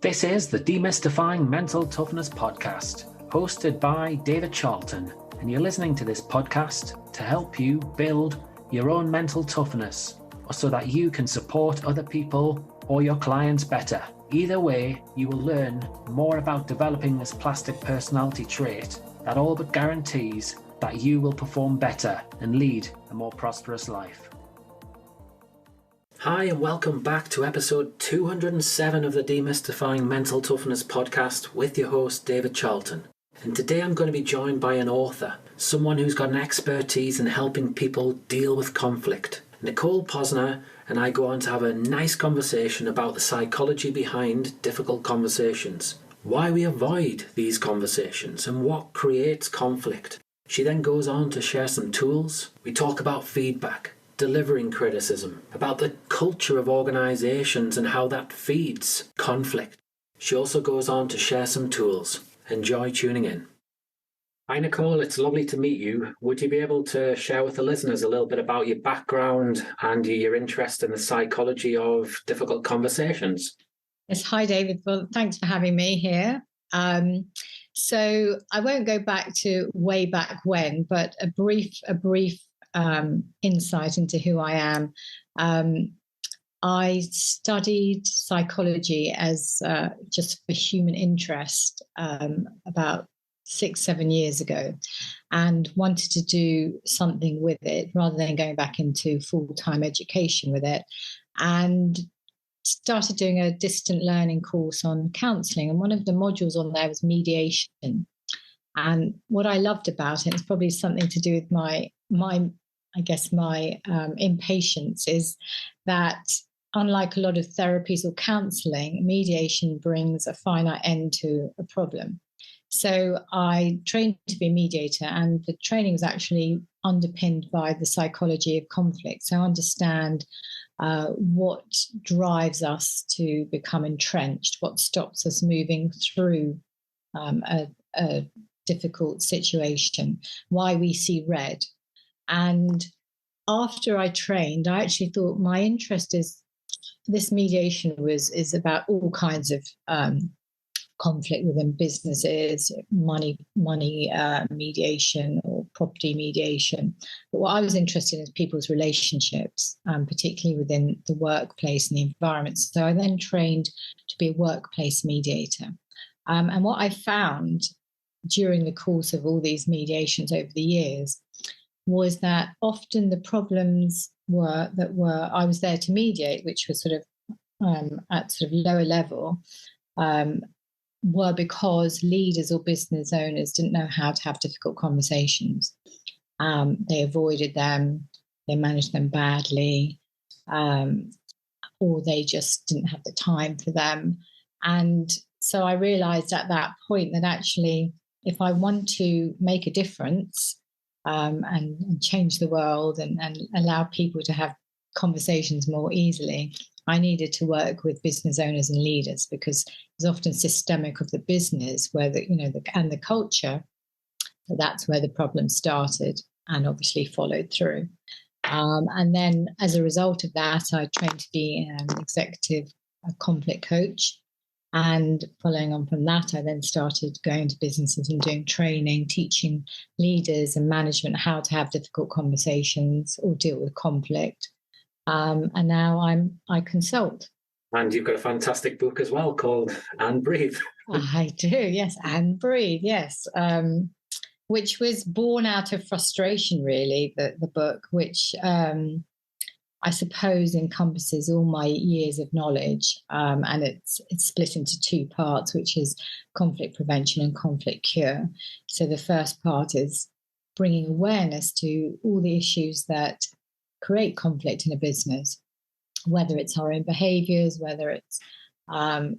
This is the Demystifying Mental Toughness podcast, hosted by David Charlton, and you're listening to this podcast to help you build your own mental toughness, or so that you can support other people or your clients better. Either way, you will learn more about developing this plastic personality trait that all but guarantees that you will perform better and lead a more prosperous life. Hi, and welcome back to episode 207 of the Demystifying Mental Toughness podcast with your host, David Charlton. And today I'm going to be joined by an author, someone who's got an expertise in helping people deal with conflict. Nicole Posner and I go on to have a nice conversation about the psychology behind difficult conversations, why we avoid these conversations, and what creates conflict. She then goes on to share some tools. We talk about feedback, delivering criticism, about the culture of organisations and how that feeds conflict. She also goes on to share some tools. Enjoy tuning in. Hi Nicole, it's lovely to meet you. Would you be able to share with the listeners a little bit about your background and your interest in the psychology of difficult conversations? Yes, hi David. Well, thanks for having me here. So I won't go back to way back when, but a brief insight into who I am. I studied psychology as just for human interest about 6-7 years ago, and wanted to do something with it rather than going back into full-time education with it, and started doing a distant learning course on counselling, and one of the modules on there was mediation. And what I loved about it is probably something to do with my impatience, is that unlike a lot of therapies or counselling, mediation brings a finite end to a problem. So I trained to be a mediator, and the training was actually underpinned by the psychology of conflict. So I understand what drives us to become entrenched, what stops us moving through a difficult situation, why we see red. And after I trained, I actually thought my interest is this mediation is about all kinds of conflict within businesses, money mediation or property mediation. But what I was interested in is people's relationships, particularly within the workplace and the environment. So I then trained to be a workplace mediator. And what I found during the course of all these mediations over the years was that often the problems I was there to mediate, which was sort of at sort of lower level, were because leaders or business owners didn't know how to have difficult conversations. They avoided them, they managed them badly, or they just didn't have the time for them. And so I realized at that point that actually, if I want to make a difference and change the world and allow people to have conversations more easily, I needed to work with business owners and leaders, because it's often systemic of the business and the culture. That's where the problem started and obviously followed through. And then as a result of that, I trained to be an executive conflict coach. And following on from that, I then started going to businesses and doing training, teaching leaders and management how to have difficult conversations or deal with conflict. And now I consult. And you've got a fantastic book as well called And Breathe. I do, yes, And Breathe, yes. Which was born out of frustration, really, the book, which I suppose encompasses all my years of knowledge. And it's split into two parts, which is conflict prevention and conflict cure. So the first part is bringing awareness to all the issues that create conflict in a business, whether it's our own behaviors, whether it's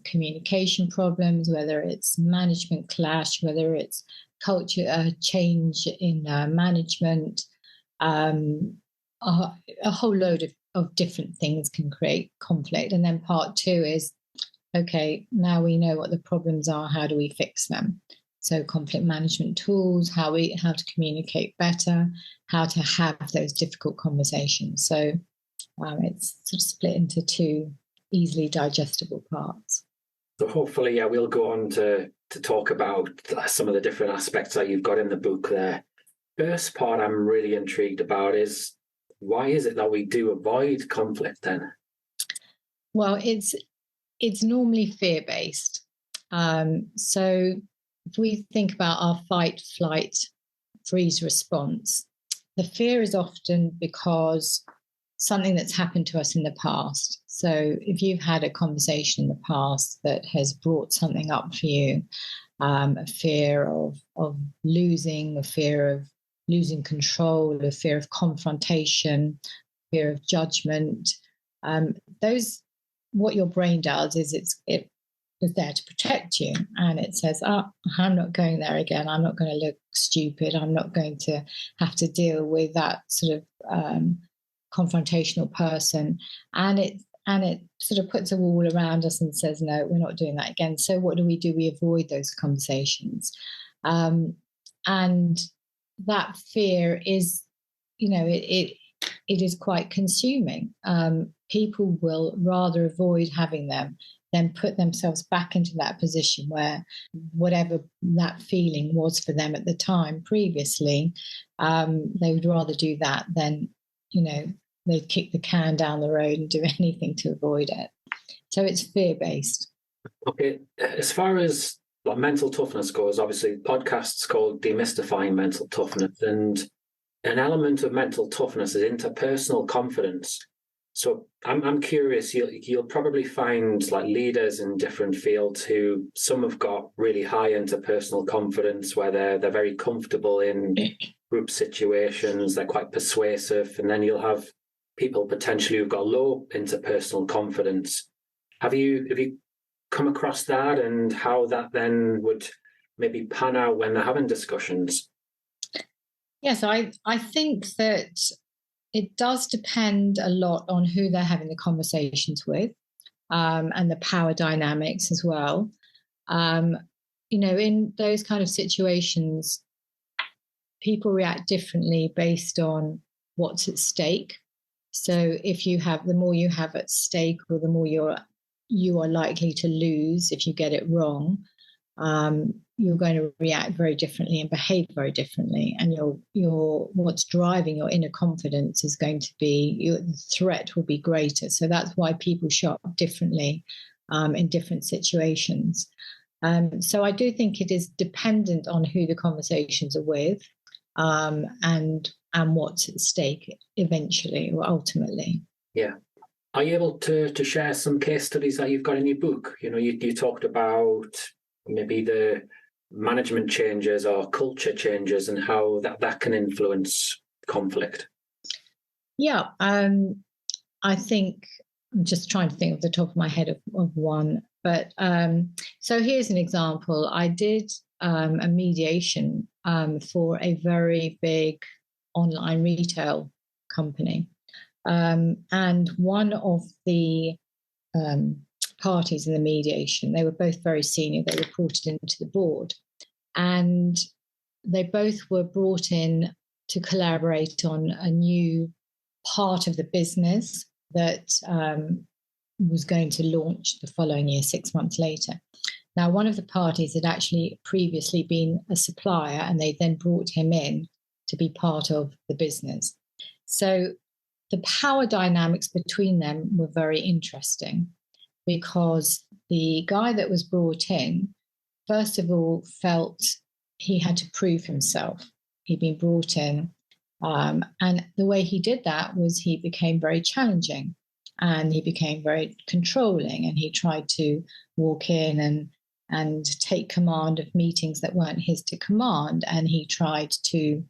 communication problems, whether it's management clash, whether it's culture change in management. A whole load of different things can create conflict. And then part two is, okay, now we know what the problems are, how do we fix them? So conflict management tools, how to communicate better, how to have those difficult conversations. So it's sort of split into two easily digestible parts. So hopefully, yeah, we'll go on to talk about some of the different aspects that you've got in the book there. First part I'm really intrigued about is, why is it that we do avoid conflict then? Well, it's normally fear-based. So if we think about our fight, flight, freeze response, the fear is often because something that's happened to us in the past. So if you've had a conversation in the past that has brought something up for you, a fear of losing, a fear of losing control, a fear of confrontation, fear of judgment, those, what your brain does is it is there to protect you, and it says, "Oh, I'm not going there again. I'm not going to look stupid. I'm not going to have to deal with that sort of confrontational person." And it sort of puts a wall around us and says, "No, we're not doing that again." So what do? We avoid those conversations, and that fear is, it is quite consuming. People will rather avoid having them than put themselves back into that position where whatever that feeling was for them at the time previously, they would rather do that than, they'd kick the can down the road and do anything to avoid it. So it's fear-based. Okay, as far as like mental toughness goes, obviously the podcast's called Demystifying Mental Toughness, and an element of mental toughness is interpersonal confidence. So I'm curious, you'll probably find like leaders in different fields who some have got really high interpersonal confidence where they're very comfortable in group situations, they're quite persuasive, and then you'll have people potentially who've got low interpersonal confidence. Have you come across that, and how that then would maybe pan out when they're having discussions? Yes, I think that it does depend a lot on who they're having the conversations with, and the power dynamics as well. In those kind of situations, people react differently based on what's at stake. So if you have, the more you have at stake, or the more you are likely to lose if you get it wrong, you're going to react very differently and behave very differently. And your what's driving your inner confidence is going to be, the threat will be greater. So that's why people show up differently in different situations. So I do think it is dependent on who the conversations are with, and what's at stake eventually or ultimately. Yeah. Are you able to share some case studies that you've got in your book? You talked about maybe the management changes or culture changes and how that can influence conflict. Yeah, I think I'm just trying to think off the top of my head of one. But so here's an example. I did a mediation for a very big online retail company. And one of the parties in the mediation, they were both very senior, they reported into the board, and they both were brought in to collaborate on a new part of the business that was going to launch the following year, 6 months later. Now, one of the parties had actually previously been a supplier, and they then brought him in to be part of the business. So the power dynamics between them were very interesting, because the guy that was brought in, first of all, felt he had to prove himself. He'd been brought in, and the way he did that was he became very challenging, and he became very controlling, and he tried to walk in and take command of meetings that weren't his to command, and he tried to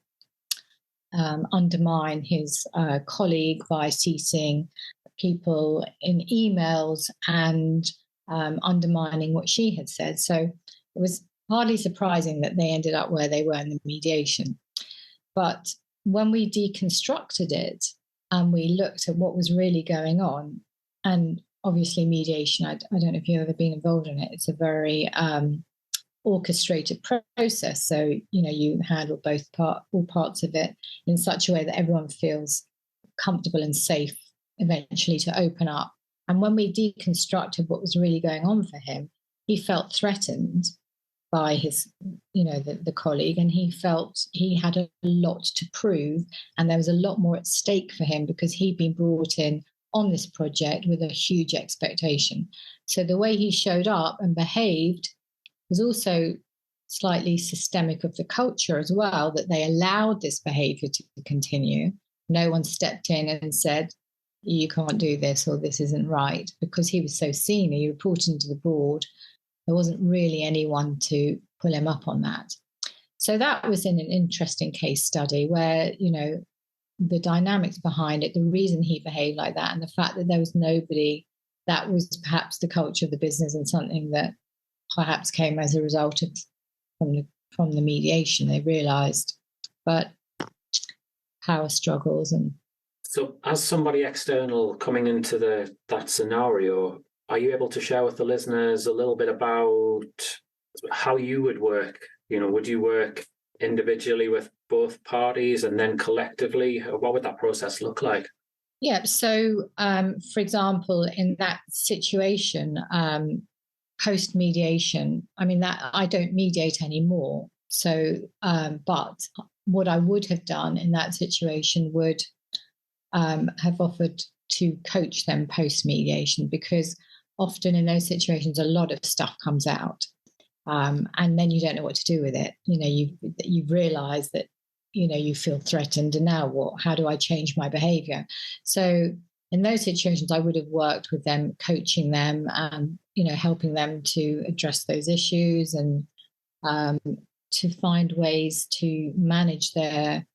undermine his colleague by CCing people in emails and undermining what she had said. So it was hardly surprising that they ended up where they were in the mediation. But when we deconstructed it and we looked at what was really going on, and obviously mediation, I don't know if you've ever been involved in it, it's a very orchestrated process. So, you handle all parts of it in such a way that everyone feels comfortable and safe eventually to open up. And when we deconstructed what was really going on for him, he felt threatened by his, the colleague, and he felt he had a lot to prove, and there was a lot more at stake for him because he'd been brought in on this project with a huge expectation. So the way he showed up and behaved was also slightly systemic of the culture as well, that they allowed this behavior to continue. No one stepped in and said, you can't do this, or this isn't right, because he was so senior, he reported to the board. There wasn't really anyone to pull him up on that. So that was in an interesting case study where, the dynamics behind it, the reason he behaved like that, and the fact that there was nobody, that was perhaps the culture of the business, and something that perhaps came as a result of from the mediation, they realised. But power struggles. And so as somebody external coming into that scenario, are you able to share with the listeners a little bit about how you would work? Would you work individually with both parties and then collectively? What would that process look like? Yeah. So, for example, in that situation, post mediation, that I don't mediate anymore. So, but what I would have done in that situation would have offered to coach them post mediation, because often in those situations, a lot of stuff comes out. And then you don't know what to do with it. You've realized that, you feel threatened, and now what? How do I change my behavior? So in those situations, I would have worked with them, coaching them, and, helping them to address those issues, and to find ways to manage their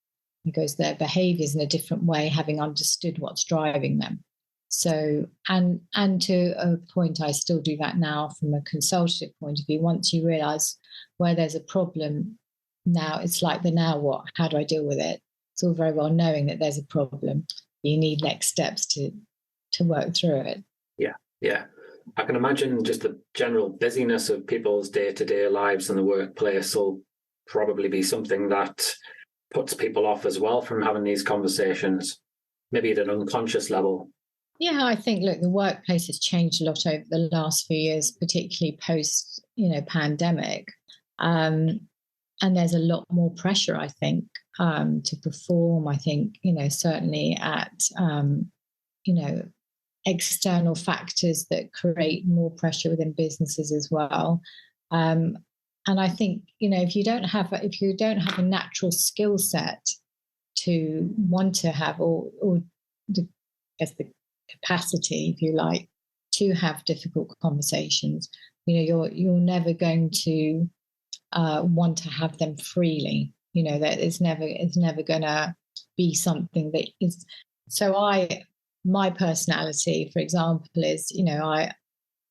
behaviors in a different way, having understood what's driving them. So, and to a point, I still do that now from a consultative point of view. Once you realize where there's a problem, now it's like the now what? How do I deal with it? It's all very well knowing that there's a problem. You need next steps to work through it. Yeah. I can imagine just the general busyness of people's day-to-day lives in the workplace will probably be something that puts people off as well from having these conversations, maybe at an unconscious level. Yeah, I think, look, the workplace has changed a lot over the last few years, particularly post, pandemic. And there's a lot more pressure, I think, to perform. I think, certainly at, external factors that create more pressure within businesses as well. And I think, if you don't have a natural skill set to want to have, or the capacity, if you like, to have difficult conversations, you're never going to want to have them freely. That it's never going to be something that is. So my personality, for example, is, I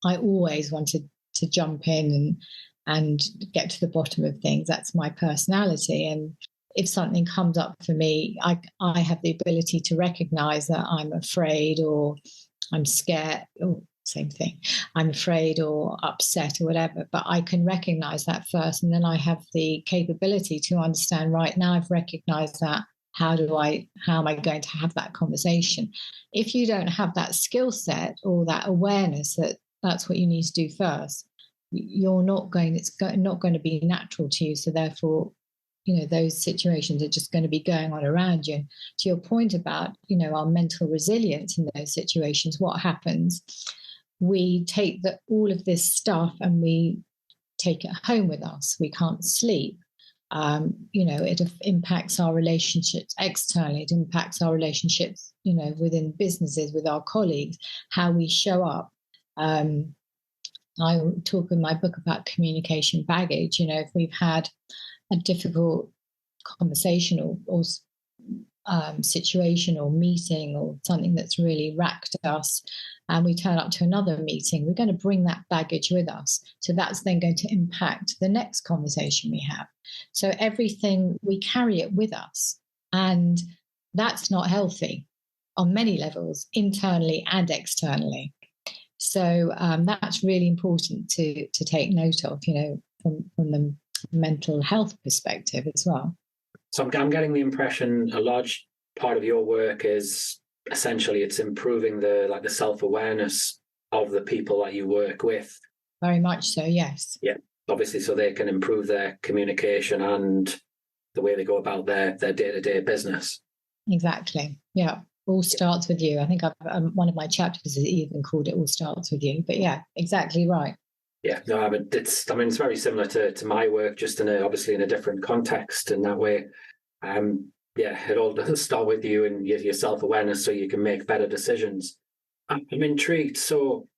always wanted to jump in and get to the bottom of things. That's my personality. And if something comes up for me, I have the ability to recognize that I'm afraid, or I'm scared, or same thing, I'm afraid or upset or whatever, but I can recognize that first. And then I have the capability to understand, right now I've recognized that. How am I going to have that conversation? If you don't have that skill set or that awareness that that's what you need to do first, it's not going to be natural to you. So therefore, those situations are just going to be going on around you. And to your point about, our mental resilience in those situations, what happens? We take all of this stuff and we take it home with us. We can't sleep. It impacts our relationships externally. It impacts our relationships, within businesses, with our colleagues, how we show up. I talk in my book about communication baggage. If we've had a difficult conversation or situation or meeting or something that's really racked us, and we turn up to another meeting, we're going to bring that baggage with us. So that's then going to impact the next conversation we have. So everything, we carry it with us. And that's not healthy on many levels, internally and externally. So that's really important to take note of, from the mental health perspective as well. So I'm getting the impression a large part of your work is essentially it's improving the self-awareness of the people that you work with. very much so, yes. Yeah, obviously, so they can improve their communication and the way they go about their day-to-day business. Exactly. Yeah. All starts with you. I think one of my chapters is even called "It All Starts with You." But yeah, exactly right. Yeah, no, I mean it's very similar to my work, just obviously in a different context. In that way, yeah, it all does start with you and your self-awareness, so you can make better decisions. I'm intrigued. So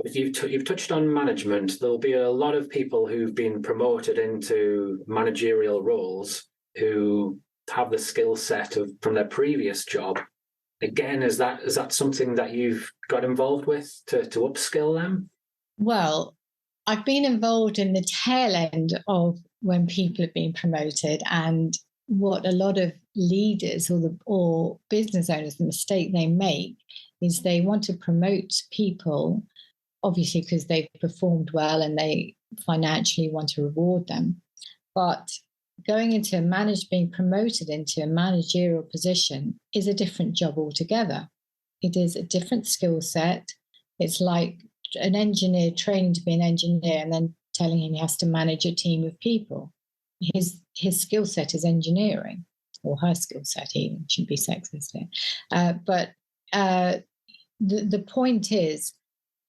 you've touched on management. There'll be a lot of people who've been promoted into managerial roles who have the skill set from their previous job. Again, is that something that you've got involved with to upskill them? Well, I've been involved in the tail end of when people have been promoted, and what a lot of leaders or business owners, the mistake they make is they want to promote people, obviously because they've performed well and they financially want to reward them. But being promoted into a managerial position is a different job altogether. It is a different skill set. It's like an engineer training to be an engineer and then telling him he has to manage a team of people. His skill set is engineering, or her skill set, even shouldn't be sexist here. But the point is,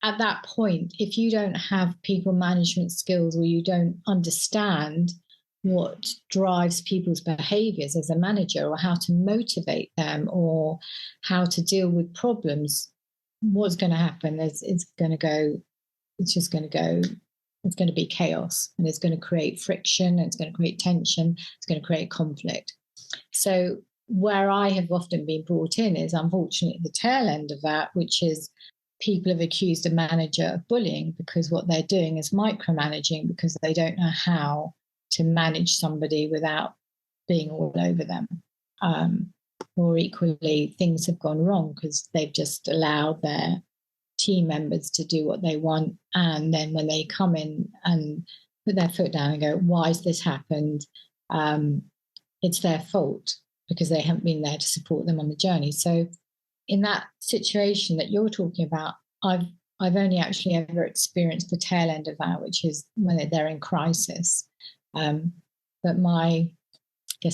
at that point, if you don't have people management skills or you don't understand what drives people's behaviors as a manager, or how to motivate them, or how to deal with problems, what's going to happen is it's going to be chaos, and it's going to create friction, and it's going to create tension, it's going to create conflict. So where I have often been brought in is unfortunately the tail end of that, which is people have accused a manager of bullying because what they're doing is micromanaging, because they don't know how to manage somebody without being all over them. Or equally, things have gone wrong because they've just allowed their team members to do what they want. And then when they come in and put their foot down and go, why has this happened? It's their fault because they haven't been there to support them on the journey. So in that situation that you're talking about, I've only actually ever experienced the tail end of that, which is when they're in crisis. But my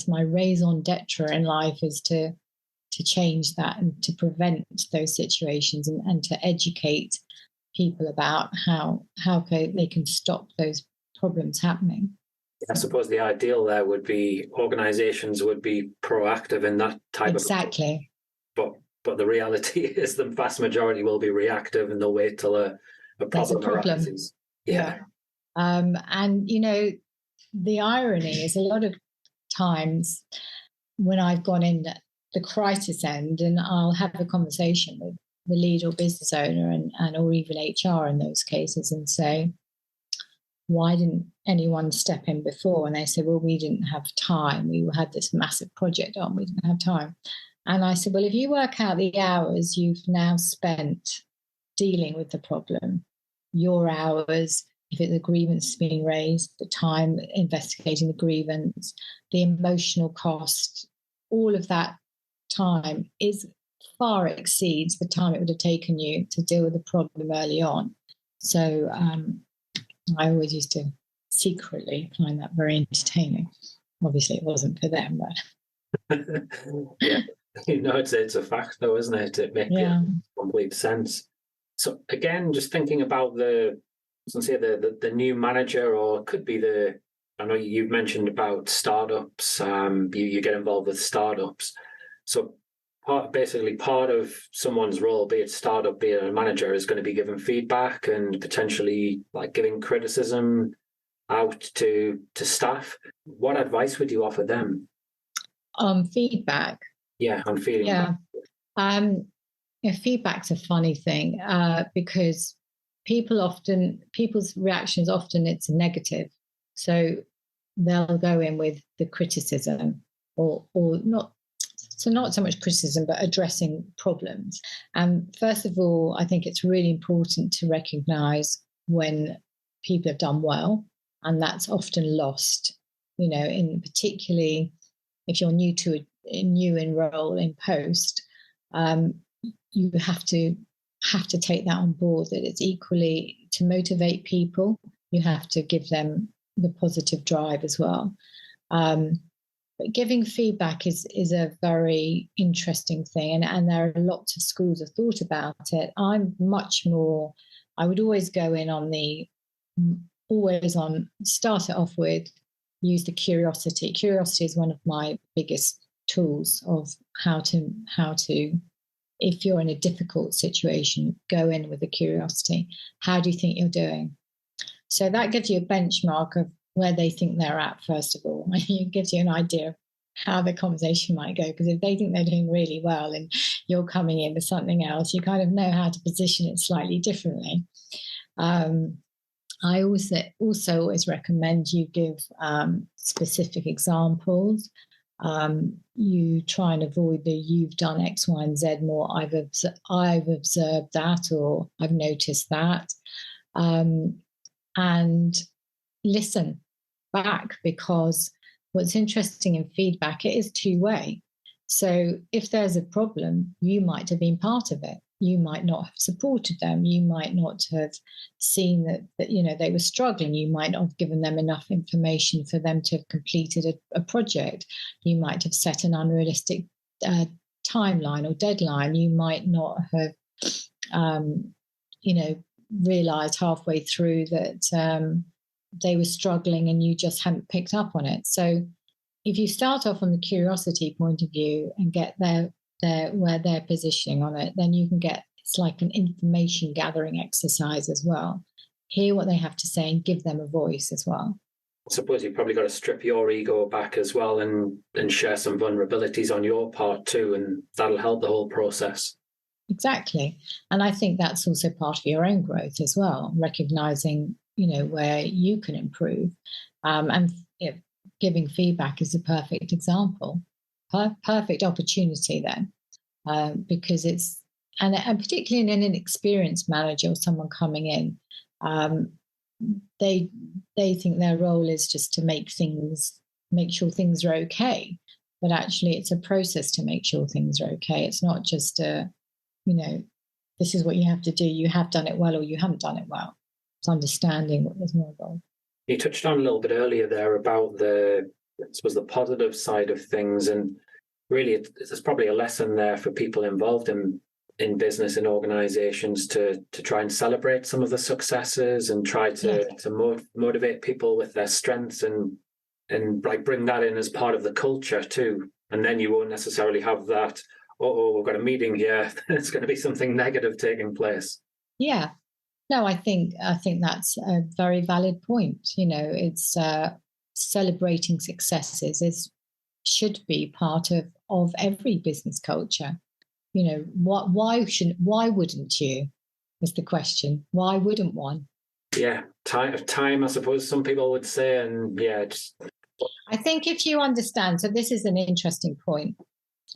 raison d'etre in life is to change that and to prevent those situations, and to educate people about how they can stop those problems happening. I suppose the ideal there would be organizations would be proactive in that type exactly. But the reality is the vast majority will be reactive, and they'll wait till a problem arises. Yeah. And the irony is, a lot of times when I've gone in at the crisis end, and I'll have a conversation with the lead or business owner and or even HR in those cases, and say, why didn't anyone step in before? And they say, well, we didn't have time. We had this massive project on. We didn't have time. And I said, well, if you work out the hours you've now spent dealing with the problem, your hours, if the grievance is being raised, the time investigating the grievance, the emotional cost, all of that time far exceeds the time it would have taken you to deal with the problem early on. So I always used to secretly find that very entertaining. Obviously, it wasn't for them, but yeah, it's a fact, though, isn't it? It makes complete sense. So again, just thinking about the new manager, or it could be I know you've mentioned about startups. You get involved with startups. So part of someone's role, be it startup, be it a manager, is going to be giving feedback and potentially like giving criticism out to staff. What advice would you offer them? Feedback. Yeah, on feedback. Yeah. Feedback's a funny thing because people's reactions often it's negative. So they'll go in with the criticism or not. So not so much criticism, but addressing problems. And first of all, I think it's really important to recognize when people have done well, and that's often lost. In particularly if you're new in role in post, you have to have to take that on board, that it's equally to motivate people. You have to give them the positive drive as well. But giving feedback is a very interesting thing, and there are lots of schools of thought about it. I'm much more, I would always go in on start it off with, use the curiosity. Curiosity is one of my biggest tools of how to, if you're in a difficult situation, go in with a curiosity. How do you think you're doing? So that gives you a benchmark of where they think they're at, first of all. It gives you an idea of how the conversation might go. Because if they think they're doing really well and you're coming in with something else, you kind of know how to position it slightly differently. I also always recommend you give specific examples. You try and avoid the "you've done X, Y, and Z" more. I've observed that, or I've noticed that, and listen back, because what's interesting in feedback, it is two-way. So if there's a problem, you might have been part of it. You might not have supported them. You might not have seen that they were struggling. You might not have given them enough information for them to have completed a project. You might have set an unrealistic timeline or deadline. You might not have, realized halfway through that they were struggling and you just hadn't picked up on it. So if you start off on the curiosity point of view and get where they're positioning on it, then you can get, it's like an information gathering exercise as well. Hear what they have to say and give them a voice as well. I suppose you've probably got to strip your ego back as well and share some vulnerabilities on your part too, and that'll help the whole process. Exactly. And I think that's also part of your own growth as well, recognizing, where you can improve. And giving feedback is a perfect example, perfect opportunity then, because it's, and particularly in an experienced manager or someone coming in, they think their role is just to make sure things are okay. But actually, it's a process to make sure things are okay. It's not just this is what you have to do. You have done it well or you haven't done it well. It's understanding what was more involved. You touched on a little bit earlier there about the positive side of things, and really there's probably a lesson there for people involved in business and organizations to try and celebrate some of the successes and try to motivate people with their strengths and like bring that in as part of the culture too. And then you won't necessarily have that, we've got a meeting here, there's going to be something negative taking place. Yeah. No, I think that's a very valid point. It's celebrating successes should be part of every business culture. Why wouldn't you? Is the question. Why wouldn't one? Yeah, time. I suppose some people would say, and yeah. I think if you understand, so this is an interesting point,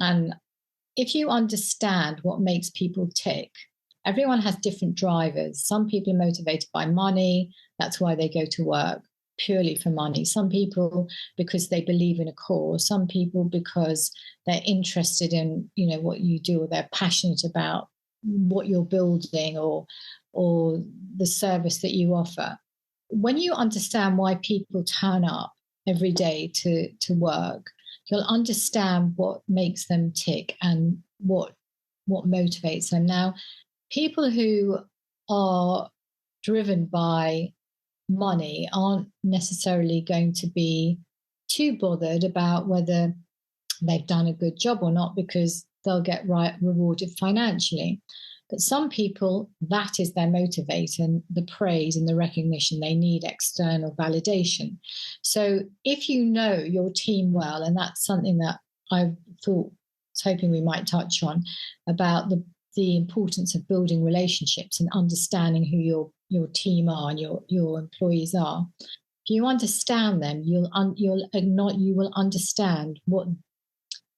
and if you understand what makes people tick. Everyone has different drivers. Some people are motivated by money. That's why they go to work, purely for money. Some people because they believe in a cause. Some people because they're interested in, what you do, or they're passionate about what you're building or the service that you offer. When you understand why people turn up every day to work, you'll understand what makes them tick and what motivates them. Now, people who are driven by money aren't necessarily going to be too bothered about whether they've done a good job or not, because they'll get rewarded financially. But some people, that is their motivator, the praise and the recognition. They need external validation. So if you know your team well, and that's something that I was hoping we might touch on, about the importance of building relationships and understanding who your team are and your employees are. If you understand them, you will understand not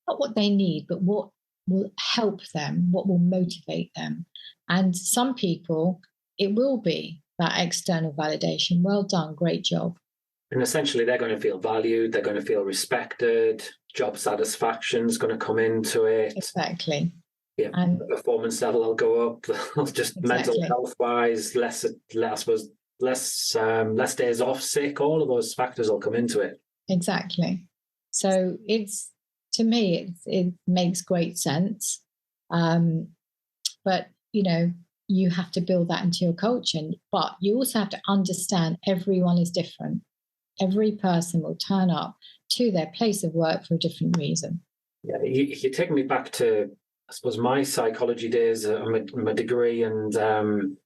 what they need, but what will help them, what will motivate them. And some people, it will be that external validation. Well done, great job. And essentially, they're going to feel valued. They're going to feel respected. Job satisfaction is going to come into it. Exactly. Yeah, And the performance level will go up. Just mental exactly, health wise, I suppose, less days off sick. All of those factors will come into it. exactly. So it's, to me, it makes great sense. Um, but you have to build that into your culture. But you also have to understand everyone is different. Every person will turn up to their place of work for a different reason. Yeah, you take me back to, I suppose, my psychology days, my degree and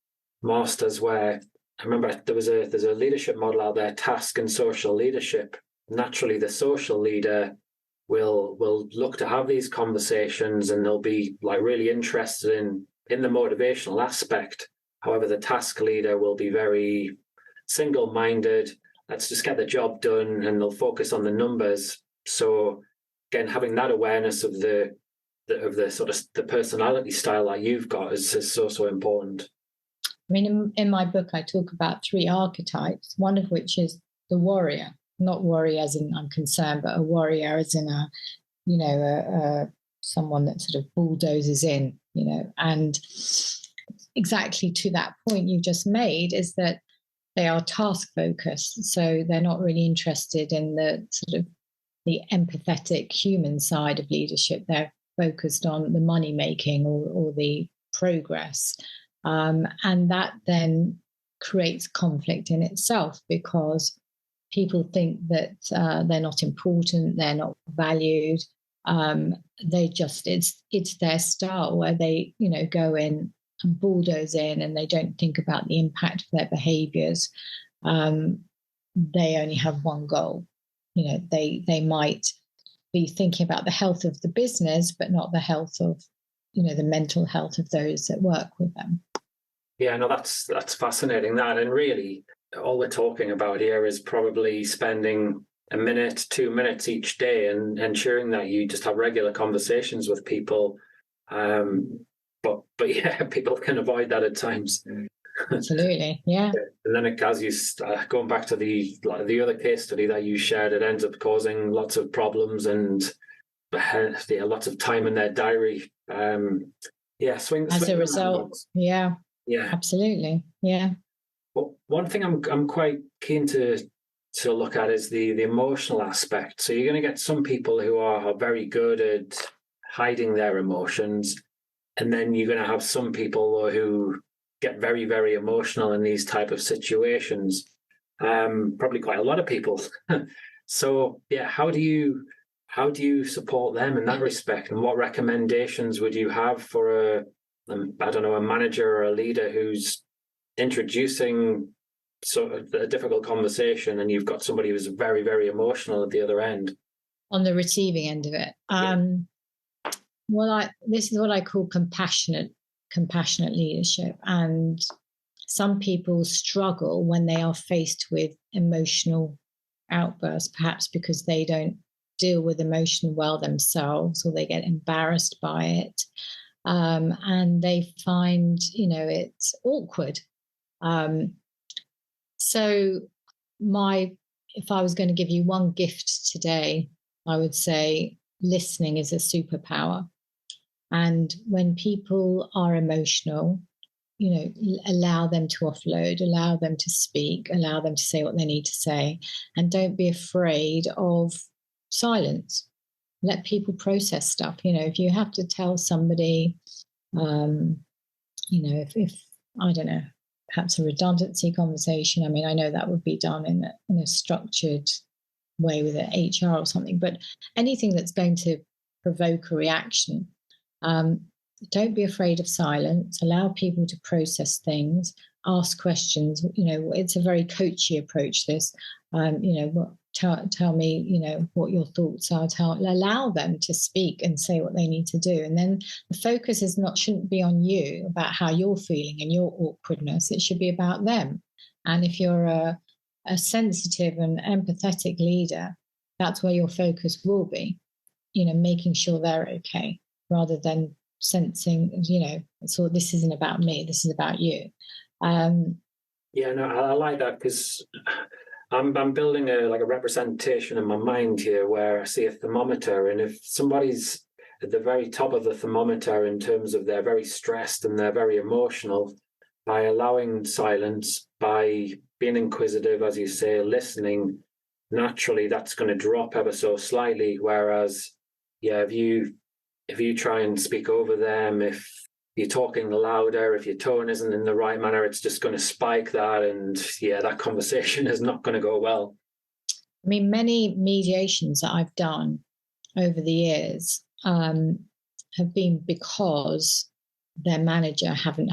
masters, where I remember there's a leadership model out there, task and social leadership. Naturally, the social leader will look to have these conversations, and they'll be like really interested in the motivational aspect. However, the task leader will be very single-minded. Let's just get the job done, and they'll focus on the numbers. So again, having that awareness of the sort of the personality style that you've got is so important. I mean, in my book, I talk about 3 archetypes, one of which is the warrior, not warrior as in I'm concerned, but a warrior as in someone that sort of bulldozes in, and exactly to that point you just made is that they are task focused. So they're not really interested in the sort of the empathetic human side of leadership. They're focused on the money making or the progress. And that then creates conflict in itself because people think that they're not important, they're not valued. It's their style where they, go in and bulldoze in and they don't think about the impact of their behaviors. They only have one goal. They might be thinking about the health of the business, but not the health of, the mental health of those that work with them. Yeah, no, that's fascinating. That, and really, all we're talking about here is probably spending a minute, 2 minutes each day, and ensuring that you just have regular conversations with people. But yeah, people can avoid that at times. Absolutely, yeah. And then as you going back to the other case study that you shared, it ends up causing lots of problems and lots of time in their diary. Swing As a result, yeah, absolutely, yeah. But one thing I'm quite keen to look at is the emotional aspect. So you're going to get some people who are very good at hiding their emotions, and then you're going to have some people who get very, very emotional in these type of situations. Probably quite a lot of people. So yeah, how do you support them in that respect, and what recommendations would you have for a manager or a leader who's introducing sort of a difficult conversation, and you've got somebody who's very, very emotional at the other end? On the receiving end of it. This is what I call compassionate leadership. And some people struggle when they are faced with emotional outbursts, perhaps because they don't deal with emotion well themselves, or they get embarrassed by it. And they find, it's awkward. So if I was going to give you one gift today, I would say listening is a superpower. And when people are emotional, allow them to offload, allow them to speak, allow them to say what they need to say, and don't be afraid of silence. Let people process stuff. If you have to tell somebody, if I don't know, perhaps a redundancy conversation. I mean, I know that would be done in a structured way with an HR or something, but anything that's going to provoke a reaction, don't be afraid of silence. Allow people to process things, ask questions. It's a very coachy approach, this. Tell me, what your thoughts are. Allow them to speak and say what they need to do. And then the focus shouldn't be on you about how you're feeling and your awkwardness. It should be about them. And if you're a sensitive and empathetic leader, that's where your focus will be, making sure they're okay, rather than sensing, so this isn't about me, this is about you. I like that, because I'm building a representation in my mind here where I see a thermometer, and if somebody's at the very top of the thermometer in terms of they're very stressed and they're very emotional, by allowing silence, by being inquisitive, as you say, listening, naturally that's going to drop ever so slightly. Whereas, yeah, if you try and speak over them, if you're talking louder, if your tone isn't in the right manner, it's just going to spike that. And yeah, that conversation is not going to go well. I mean, many mediations that I've done over the years have been because their manager hasn't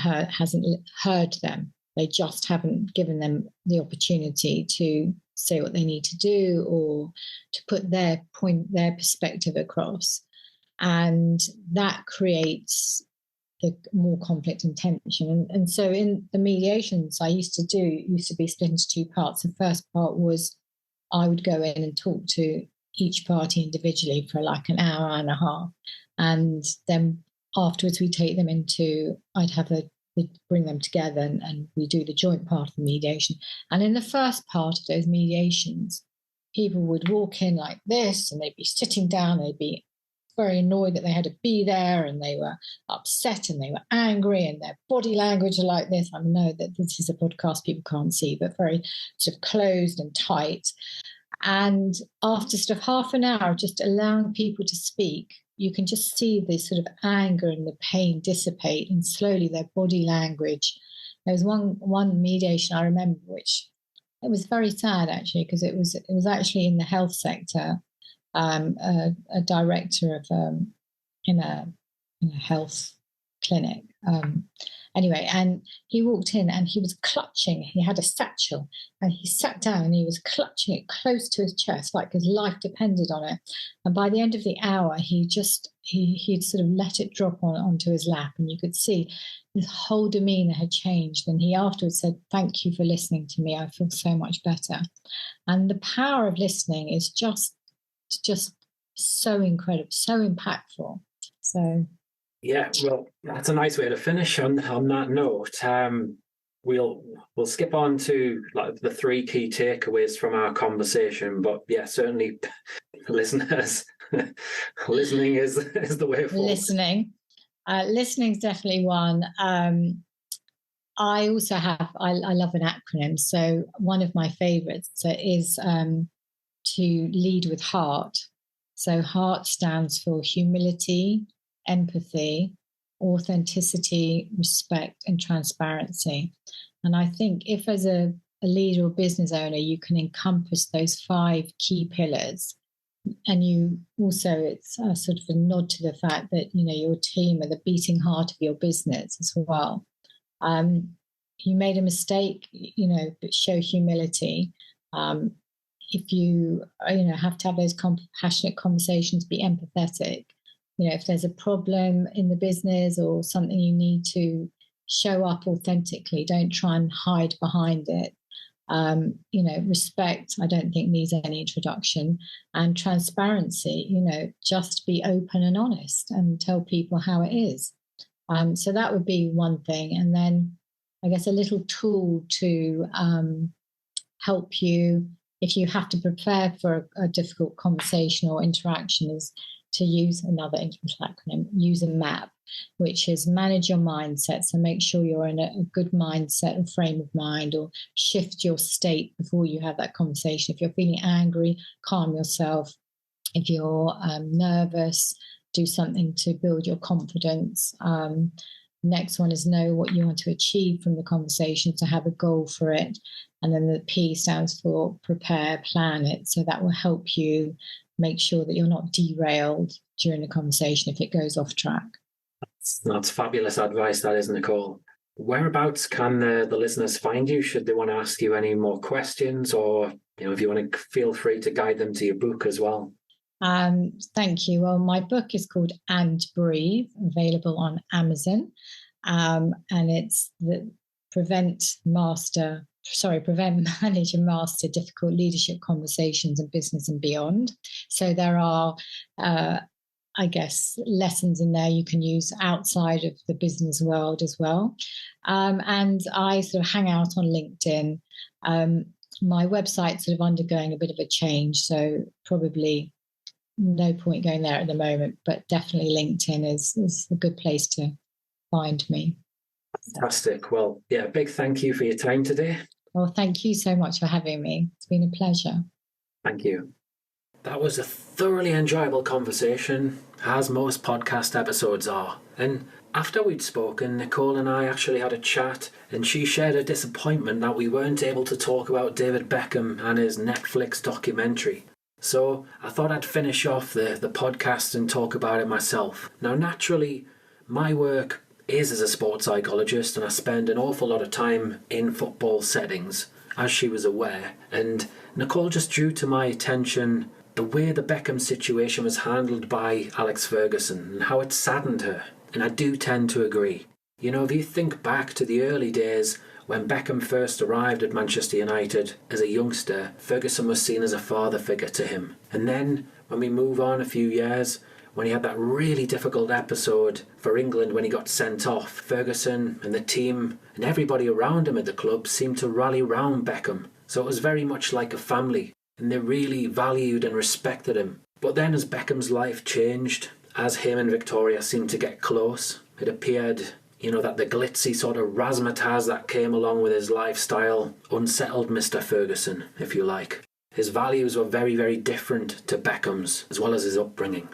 heard them. They just haven't given them the opportunity to say what they need to do or to put their perspective across. And that creates the more conflict and tension. And so in the mediations I used to be split into two parts. The first part was I would go in and talk to each party individually for like an hour and a half. And then afterwards we'd bring them together and we do the joint part of the mediation. And in the first part of those mediations, people would walk in like this and they'd be sitting down, they'd be very annoyed that they had to be there, and they were upset and they were angry, and their body language are like this. I know that this is a podcast people can't see, but very sort of closed and tight. And after sort of half an hour of just allowing people to speak, you can just see the sort of anger and the pain dissipate, and slowly their body language. There was one mediation I remember, which it was very sad actually, because it was actually in the health sector. A director of in a health clinic. Anyway, and he walked in and he was clutching. He had a satchel and he sat down and he was clutching it close to his chest, like his life depended on it. And by the end of the hour, he'd sort of let it drop onto his lap, and you could see his whole demeanor had changed. And he afterwards said, "Thank you for listening to me. I feel so much better." And the power of listening is just so incredible, so impactful. So yeah, well, that's a nice way to finish on that note. We'll skip on to like the three key takeaways from our conversation, but yeah, certainly listeners, listening is the way forward. Listening is definitely one. I also I love an acronym. So one of my favorites is to lead with heart. So heart stands for humility, empathy, authenticity, respect, and transparency. And I think if as a leader or business owner, you can encompass those 5 key pillars, and you also, it's a sort of a nod to the fact that, your team are the beating heart of your business as well. You made a mistake, but show humility. If you have to have those compassionate conversations, be empathetic. If there's a problem in the business or something, you need to show up authentically. Don't try and hide behind it. Respect, I don't think needs any introduction. And transparency, just be open and honest and tell people how it is. So that would be one thing. And then I guess a little tool to help you if you have to prepare for a difficult conversation or interaction is to use another acronym, use a MAP, which is manage your mindset. So make sure you're in a good mindset or frame of mind, or shift your state before you have that conversation. If you're feeling angry, calm yourself. If you're nervous, do something to build your confidence. Next one is know what you want to achieve from the conversation, to have a goal for it. And then the P stands for prepare, plan it. So that will help you make sure that you're not derailed during the conversation if it goes off track. That's fabulous advice, that is, Nicole. Whereabouts can the listeners find you? Should they want to ask you any more questions, or if you want to, feel free to guide them to your book as well. Thank you. Well, my book is called And Breathe, available on Amazon. And it's the Prevent, Manage and Master Difficult Leadership Conversations in Business and Beyond. So there are, I guess, lessons in there you can use outside of the business world as well. And I sort of hang out on LinkedIn. My website's sort of undergoing a bit of a change, so probably no point going there at the moment, but definitely LinkedIn is a good place to find me. Fantastic. Well, yeah, a big thank you for your time today. Well, thank you so much for having me. It's been a pleasure. Thank you. That was a thoroughly enjoyable conversation, as most podcast episodes are. And after we'd spoken, Nicole and I actually had a chat, and she shared a disappointment that we weren't able to talk about David Beckham and his Netflix documentary. So I thought I'd finish off the podcast and talk about it myself. Now, naturally, my work is as a sports psychologist, and I spend an awful lot of time in football settings, as she was aware. And Nicole just drew to my attention the way the Beckham situation was handled by Alex Ferguson and how it saddened her. And I do tend to agree. You know, if you think back to the early days when Beckham first arrived at Manchester United as a youngster, Ferguson was seen as a father figure to him. And then when we move on a few years, when he had that really difficult episode for England when he got sent off, Ferguson and the team and everybody around him at the club seemed to rally round Beckham. So it was very much like a family, and they really valued and respected him. But then as Beckham's life changed, as him and Victoria seemed to get close, it appeared, you know, that the glitzy sort of razzmatazz that came along with his lifestyle unsettled Mr. Ferguson, if you like. His values were very, very different to Beckham's, as well as his upbringing.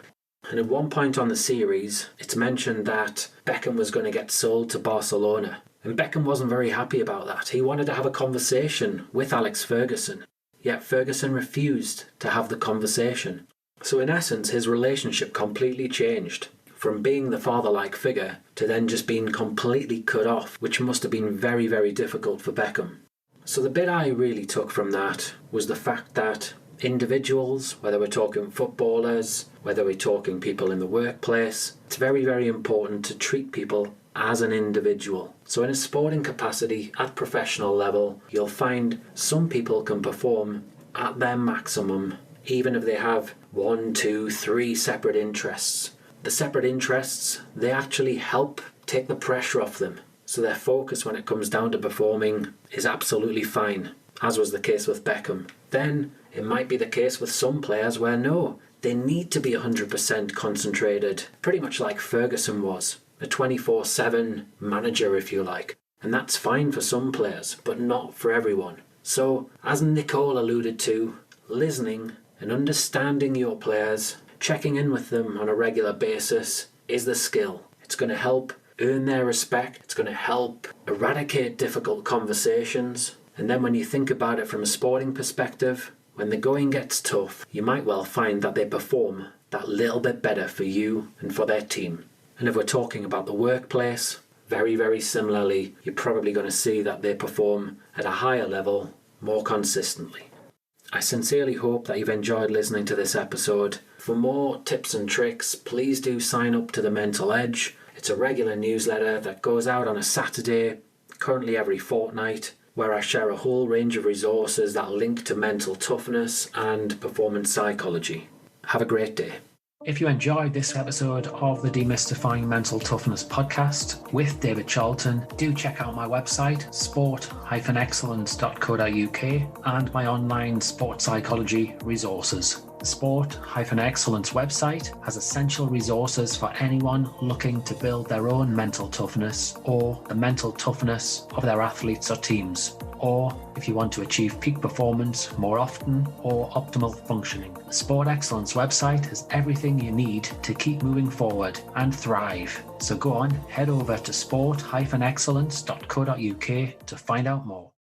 And at one point on the series, it's mentioned that Beckham was going to get sold to Barcelona. And Beckham wasn't very happy about that. He wanted to have a conversation with Alex Ferguson. Yet Ferguson refused to have the conversation. So in essence, his relationship completely changed, from being the father-like figure to then just being completely cut off, which must have been very, very difficult for Beckham. So the bit I really took from that was the fact that individuals, whether we're talking footballers, whether we're talking people in the workplace, it's very, very important to treat people as an individual. So in a sporting capacity, at professional level, you'll find some people can perform at their maximum, even if they have 1, 2, 3 separate interests. The separate interests, they actually help take the pressure off them. So their focus when it comes down to performing is absolutely fine, as was the case with Beckham. Then it might be the case with some players where no, they need to be 100% concentrated, pretty much like Ferguson was. A 24/7 manager, if you like. And that's fine for some players, but not for everyone. So, as Nicole alluded to, listening and understanding your players, checking in with them on a regular basis, is the skill. It's going to help earn their respect. It's going to help eradicate difficult conversations. And then when you think about it from a sporting perspective, when the going gets tough, you might well find that they perform that little bit better for you and for their team. And if we're talking about the workplace, very, very similarly, you're probably going to see that they perform at a higher level more consistently. I sincerely hope that you've enjoyed listening to this episode. For more tips and tricks, please do sign up to The Mental Edge. It's a regular newsletter that goes out on a Saturday, currently every fortnight, where I share a whole range of resources that link to mental toughness and performance psychology. Have a great day. If you enjoyed this episode of the Demystifying Mental Toughness podcast with David Charlton, do check out my website, sport-excellence.co.uk, and my online sports psychology resources. The Sport-Excellence website has essential resources for anyone looking to build their own mental toughness or the mental toughness of their athletes or teams, or if you want to achieve peak performance more often or optimal functioning. The Sport Excellence website has everything you need to keep moving forward and thrive. So go on, head over to sport-excellence.co.uk to find out more.